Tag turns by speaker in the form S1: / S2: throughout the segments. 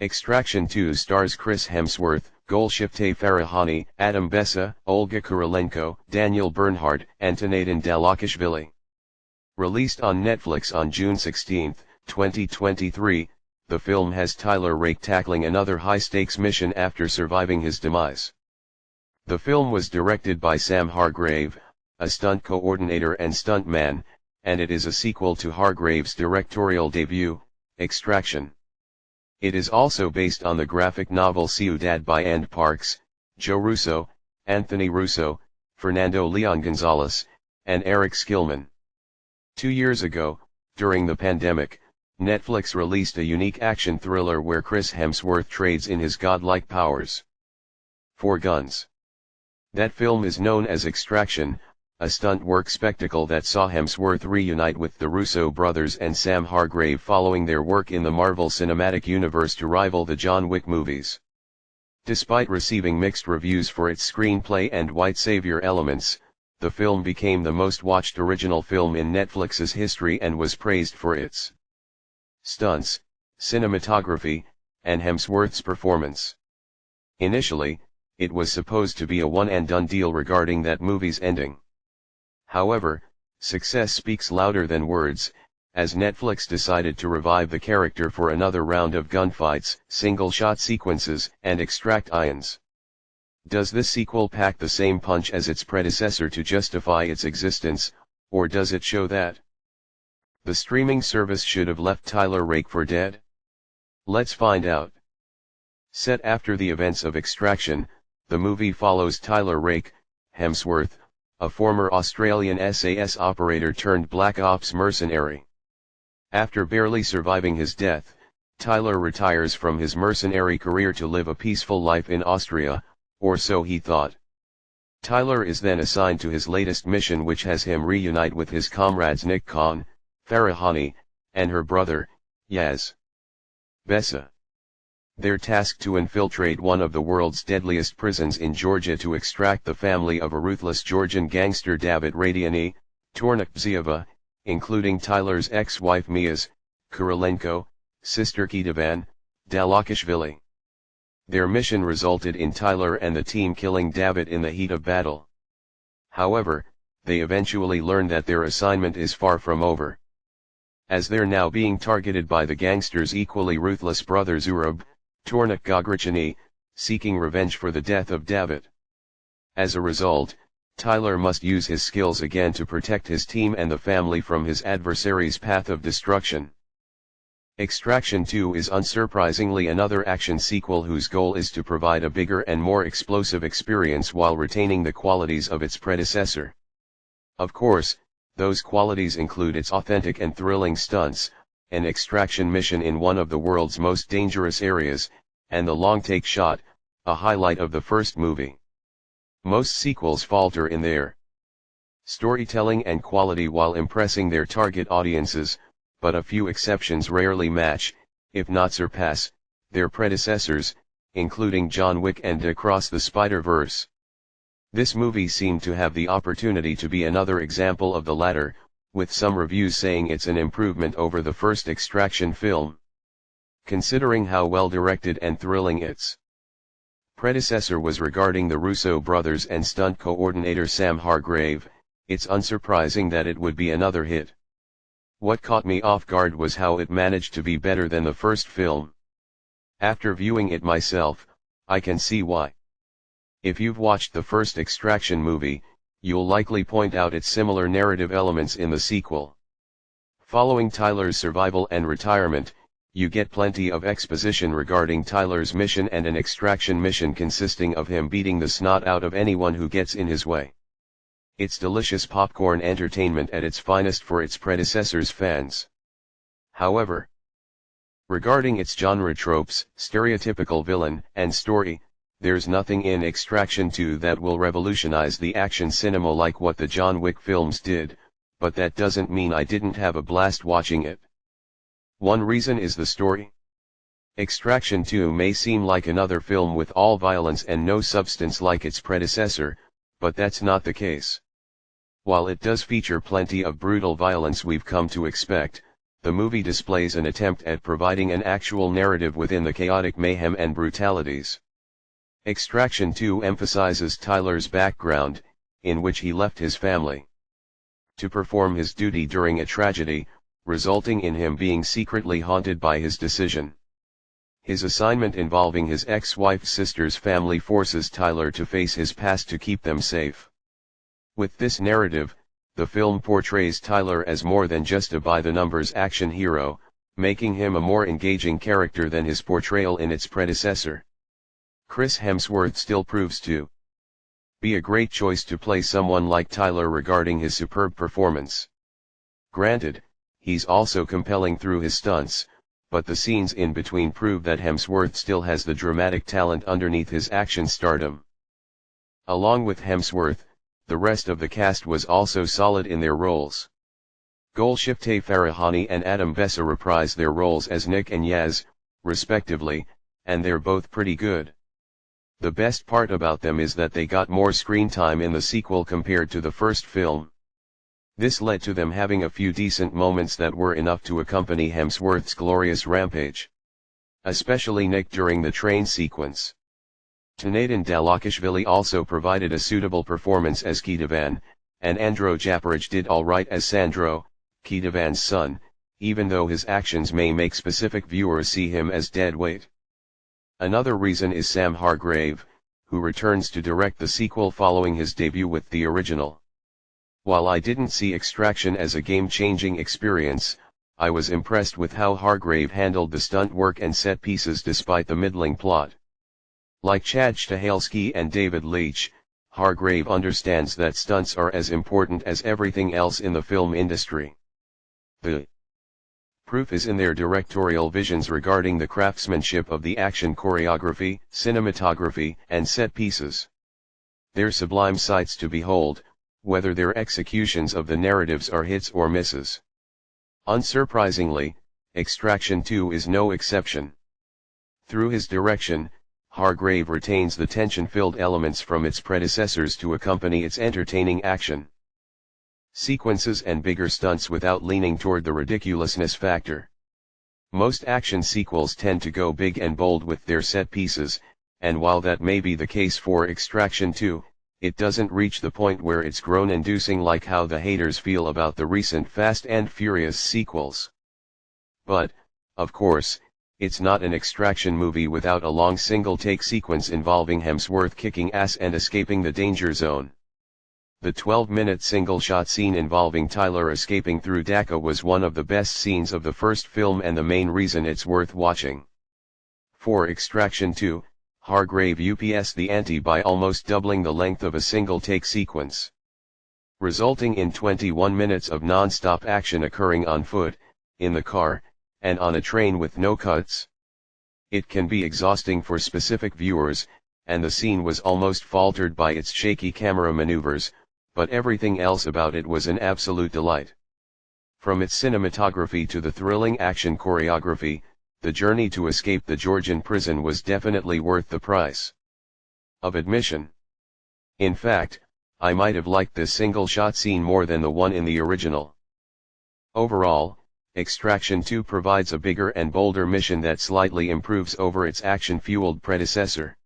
S1: Extraction 2 stars Chris Hemsworth, Golshifteh Farahani, Adam Bessa, Olga Kurylenko, Daniel Bernhardt, and Tanatan Dalakishvili. Released on Netflix on June 16, 2023, the film has Tyler Rake tackling another high-stakes mission after surviving his demise. The film was directed by Sam Hargrave, a stunt coordinator and stuntman, and it is a sequel to Hargrave's directorial debut, Extraction. It is also based on the graphic novel Ciudad by And Parks, Joe Russo, Anthony Russo, Fernando Leon Gonzalez, and Eric Skillman. 2 years ago, during the pandemic, Netflix released a unique action thriller where Chris Hemsworth trades in his godlike powers for guns. That film is known as Extraction, a stunt work spectacle that saw Hemsworth reunite with the Russo brothers and Sam Hargrave following their work in the Marvel Cinematic Universe to rival the John Wick movies. Despite receiving mixed reviews for its screenplay and white savior elements, the film became the most watched original film in Netflix's history and was praised for its stunts, cinematography, and Hemsworth's performance. Initially, it was supposed to be a one-and-done deal regarding that movie's ending. However, success speaks louder than words, as Netflix decided to revive the character for another round of gunfights, single-shot sequences, and extract ions. Does this sequel pack the same punch as its predecessor to justify its existence, or does it show that the streaming service should have left Tyler Rake for dead? Let's find out. Set after the events of Extraction, the movie follows Tyler Rake, Hemsworth, a former Australian SAS operator turned Black Ops mercenary. After barely surviving his death, Tyler retires from his mercenary career to live a peaceful life in Austria, or so he thought. Tyler is then assigned to his latest mission, which has him reunite with his comrades Nick Khan, Farahani, and her brother, Yaz Bessa. They're tasked to infiltrate one of the world's deadliest prisons in Georgia to extract the family of a ruthless Georgian gangster David Radiani, Tornakzieva, including Tyler's ex-wife Miaz Kurylenko, sister Kitavan Dalakishvili. Their mission resulted in Tyler and the team killing David in the heat of battle. However, they eventually learn that their assignment is far from over, as they're now being targeted by the gangster's equally ruthless brother Zurab, Tornak Gogrichani, seeking revenge for the death of David. As a result, Tyler must use his skills again to protect his team and the family from his adversary's path of destruction. Extraction 2 is unsurprisingly another action sequel whose goal is to provide a bigger and more explosive experience while retaining the qualities of its predecessor. Of course, those qualities include its authentic and thrilling stunts, an extraction mission in one of the world's most dangerous areas, and the long-take shot, a highlight of the first movie. Most sequels falter in their storytelling and quality while impressing their target audiences, but a few exceptions rarely match, if not surpass, their predecessors, including John Wick and Across the Spider-Verse. This movie seemed to have the opportunity to be another example of the latter, with some reviews saying it's an improvement over the first Extraction film. Considering how well directed and thrilling its predecessor was regarding the Russo brothers and stunt coordinator Sam Hargrave, it's unsurprising that it would be another hit. What caught me off guard was how it managed to be better than the first film. After viewing it myself, I can see why. If you've watched the first Extraction movie, you'll likely point out its similar narrative elements in the sequel. Following Tyler's survival and retirement, you get plenty of exposition regarding Tyler's mission and an extraction mission consisting of him beating the snot out of anyone who gets in his way. It's delicious popcorn entertainment at its finest for its predecessor's fans. However, regarding its genre tropes, stereotypical villain, and story, there's nothing in Extraction 2 that will revolutionize the action cinema like what the John Wick films did, but that doesn't mean I didn't have a blast watching it. One reason is the story. Extraction 2 may seem like another film with all violence and no substance like its predecessor, but that's not the case. While it does feature plenty of brutal violence we've come to expect, the movie displays an attempt at providing an actual narrative within the chaotic mayhem and brutalities. Extraction 2 emphasizes Tyler's background, in which he left his family to perform his duty during a tragedy, resulting in him being secretly haunted by his decision. His assignment involving his ex-wife's sister's family forces Tyler to face his past to keep them safe. With this narrative, the film portrays Tyler as more than just a by-the-numbers action hero, making him a more engaging character than his portrayal in its predecessor. Chris Hemsworth still proves to be a great choice to play someone like Tyler regarding his superb performance. Granted, he's also compelling through his stunts, but the scenes in between prove that Hemsworth still has the dramatic talent underneath his action stardom. Along with Hemsworth, the rest of the cast was also solid in their roles. Golshifteh Farahani and Adam Bessa reprise their roles as Nick and Yaz, respectively, and they're both pretty good. The best part about them is that they got more screen time in the sequel compared to the first film. This led to them having a few decent moments that were enough to accompany Hemsworth's glorious rampage. Especially Nick during the train sequence. Tanadin Dalakishvili also provided a suitable performance as Ketevan, and Andro Japaraj did alright as Sandro, Ketevan's son, even though his actions may make specific viewers see him as dead weight. Another reason is Sam Hargrave, who returns to direct the sequel following his debut with the original. While I didn't see Extraction as a game-changing experience, I was impressed with how Hargrave handled the stunt work and set pieces despite the middling plot. Like Chad Stahelski and David Leitch, Hargrave understands that stunts are as important as everything else in the film industry. The proof is in their directorial visions regarding the craftsmanship of the action choreography, cinematography, and set pieces. They're sublime sights to behold, whether their executions of the narratives are hits or misses. Unsurprisingly, Extraction 2 is no exception. Through his direction, Hargrave retains the tension-filled elements from its predecessors to accompany its entertaining action sequences and bigger stunts without leaning toward the ridiculousness factor. Most action sequels tend to go big and bold with their set pieces, and while that may be the case for Extraction 2, it doesn't reach the point where it's groan-inducing like how the haters feel about the recent Fast and Furious sequels. But, of course, it's not an Extraction movie without a long single-take sequence involving Hemsworth kicking ass and escaping the danger zone. The 12-minute single-shot scene involving Tyler escaping through Dhaka was one of the best scenes of the first film and the main reason it's worth watching. For Extraction 2, Hargrave ups the ante by almost doubling the length of a single-take sequence, resulting in 21 minutes of non-stop action occurring on foot, in the car, and on a train with no cuts. It can be exhausting for specific viewers, and the scene was almost faltered by its shaky camera maneuvers, but everything else about it was an absolute delight. From its cinematography to the thrilling action choreography, the journey to escape the Georgian prison was definitely worth the price of admission. In fact, I might have liked this single-shot scene more than the one in the original. Overall, Extraction 2 provides a bigger and bolder mission that slightly improves over its action-fueled predecessor.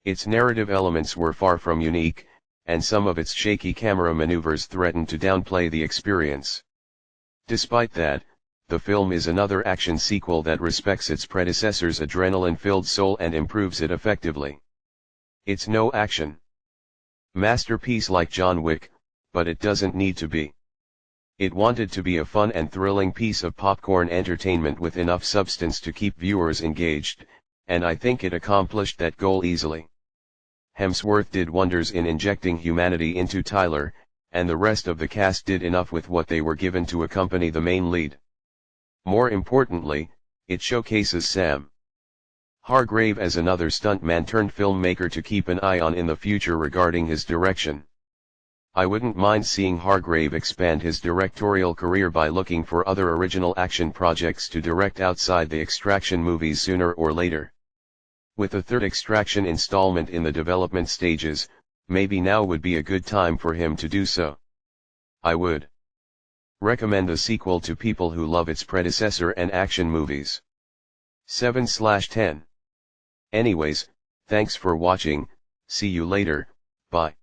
S1: Its narrative elements were far from unique, and some of its shaky camera maneuvers threatened to downplay the experience. Despite that, the film is another action sequel that respects its predecessor's adrenaline-filled soul and improves it effectively. It's no action masterpiece like John Wick, but it doesn't need to be. It wanted to be a fun and thrilling piece of popcorn entertainment with enough substance to keep viewers engaged, and I think it accomplished that goal easily. Hemsworth did wonders in injecting humanity into Tyler, and the rest of the cast did enough with what they were given to accompany the main lead. More importantly, it showcases Sam Hargrave as another stuntman turned filmmaker to keep an eye on in the future regarding his direction. I wouldn't mind seeing Hargrave expand his directorial career by looking for other original action projects to direct outside the Extraction movies sooner or later. With a third Extraction installment in the development stages, maybe now would be a good time for him to do so. I would Recommend a sequel to people who love its predecessor and action movies. 7/10. Anyways, thanks for watching, see you later, bye.